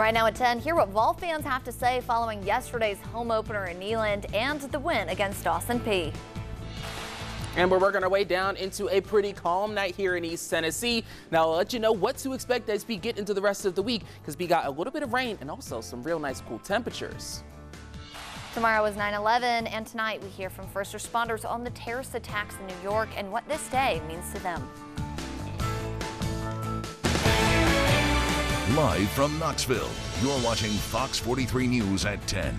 Right now at 10, hear what Vol fans have to say following yesterday's home opener in Neyland and the win against Austin Peay. And we're working our way down into a pretty calm night here in East Tennessee. Now I'll let you know what to expect as we get into the rest of the week, because we got a little bit of rain and also some real nice cool temperatures. Tomorrow is 9/11, and tonight we hear from first responders on the terrorist attacks in New York and what this day means to them. Live from Knoxville, you're watching Fox 43 News at 10.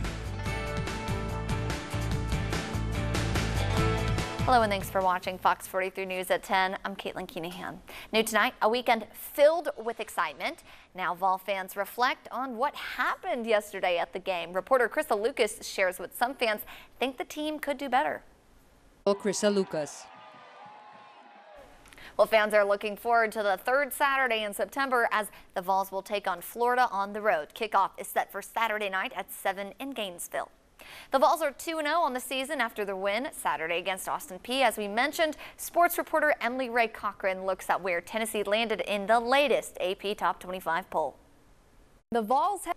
Hello and thanks for watching Fox 43 News at 10. I'm Caitlin Keenahan. New tonight, a weekend filled with excitement. Now Vol fans reflect on what happened yesterday at the game. Reporter Krista Lucas shares what some fans think the team could do better. Krista Lucas. Well, fans are looking forward to the third Saturday in September as the Vols will take on Florida on the road. Kickoff is set for Saturday night at 7 in Gainesville. The Vols are 2-0 on the season after their win Saturday against Austin Peay. As we mentioned, sports reporter Emily Ray Cochran looks at where Tennessee landed in the latest AP Top 25 poll. The Vols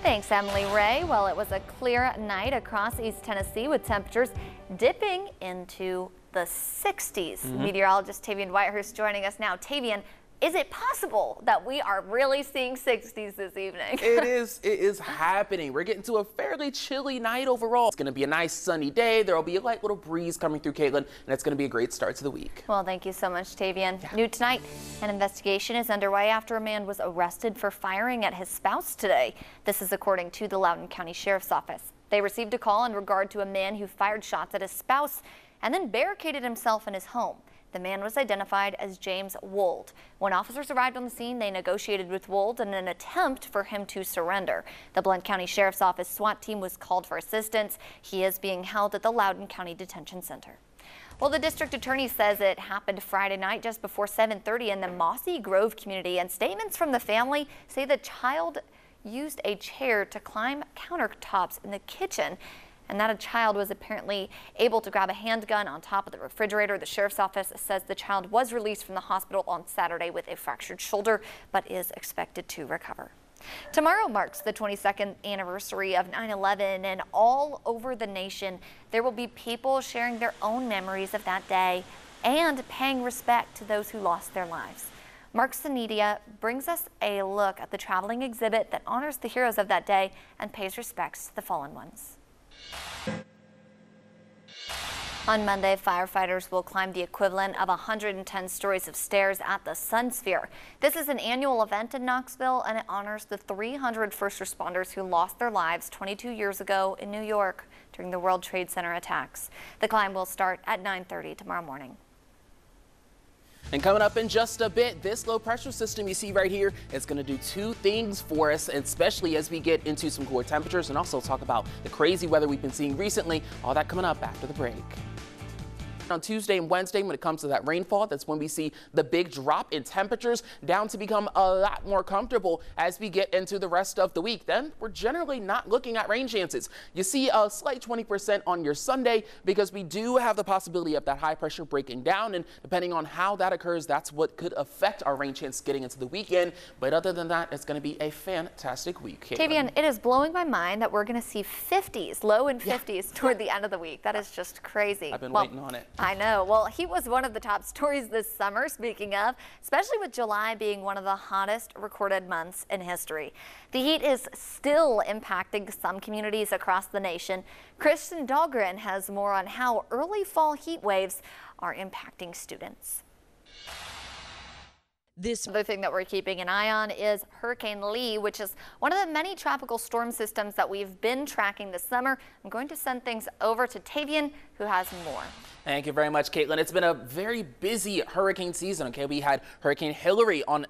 Thanks, Emily Ray. Well, it was a clear night across East Tennessee with temperatures dipping into the 60s. Meteorologist Tavian Whitehurst joining us now. Tavian, is it possible that we are really seeing 60s this evening? It is happening. We're getting to a fairly chilly night overall. It's going to be a nice sunny day. There will be a light little breeze coming through, Caitlin, and it's going to be a great start to the week. Well, thank you so much, Tavian. New tonight, an investigation is underway after a man was arrested for firing at his spouse today. This is according to the Loudoun County Sheriff's Office. They received a call in regard to a man who fired shots at his spouse and then barricaded himself in his home. The man was identified as James Wold. When officers arrived on the scene, they negotiated with Wold in an attempt for him to surrender. The Blount County Sheriff's Office SWAT team was called for assistance. He is being held at the Loudoun County Detention Center. Well, the district attorney says it happened Friday night just before 7:30 in the Mossy Grove community, and statements from the family say the child used a chair to climb countertops in the kitchen, and that a child was apparently able to grab a handgun on top of the refrigerator. The sheriff's office says the child was released from the hospital on Saturday with a fractured shoulder, but is expected to recover. Tomorrow marks the 22nd anniversary of 9/11, and all over the nation, there will be people sharing their own memories of that day and paying respect to those who lost their lives. Mark Sanidia brings us a look at the traveling exhibit that honors the heroes of that day and pays respects to the fallen ones. On Monday, firefighters will climb the equivalent of 110 stories of stairs at the Sun Sphere. This is an annual event in Knoxville, and it honors the 300 first responders who lost their lives 22 years ago in New York during the World Trade Center attacks. The climb will start at 9:30 tomorrow morning. And coming up in just a bit, this low pressure system you see right here is going to do two things for us, especially as we get into some cooler temperatures and also talk about the crazy weather we've been seeing recently. All that coming up after the break. On Tuesday and Wednesday, when it comes to that rainfall, that's when we see the big drop in temperatures down to become a lot more comfortable as we get into the rest of the week. Then we're generally not looking at rain chances. You see a slight 20% on your Sunday because we do have the possibility of that high pressure breaking down, and depending on how that occurs, that's what could affect our rain chance getting into the weekend. But other than that, it's going to be a fantastic week. Tavian, it is blowing my mind that we're going to see 50s, low in 50s toward the end of the week. That is just crazy. I've been waiting on it. I know. Well, heat was one of the top stories this summer, speaking of, especially with July being one of the hottest recorded months in history. The heat is still impacting some communities across the nation. Kristen Dahlgren has more on how early fall heat waves are impacting students. This other thing that we're keeping an eye on is Hurricane Lee, which is one of the many tropical storm systems that we've been tracking this summer. I'm going to send things over to Tavian, who has more. Thank you very much, Caitlin. It's been a very busy hurricane season. Okay, we had Hurricane Hillary on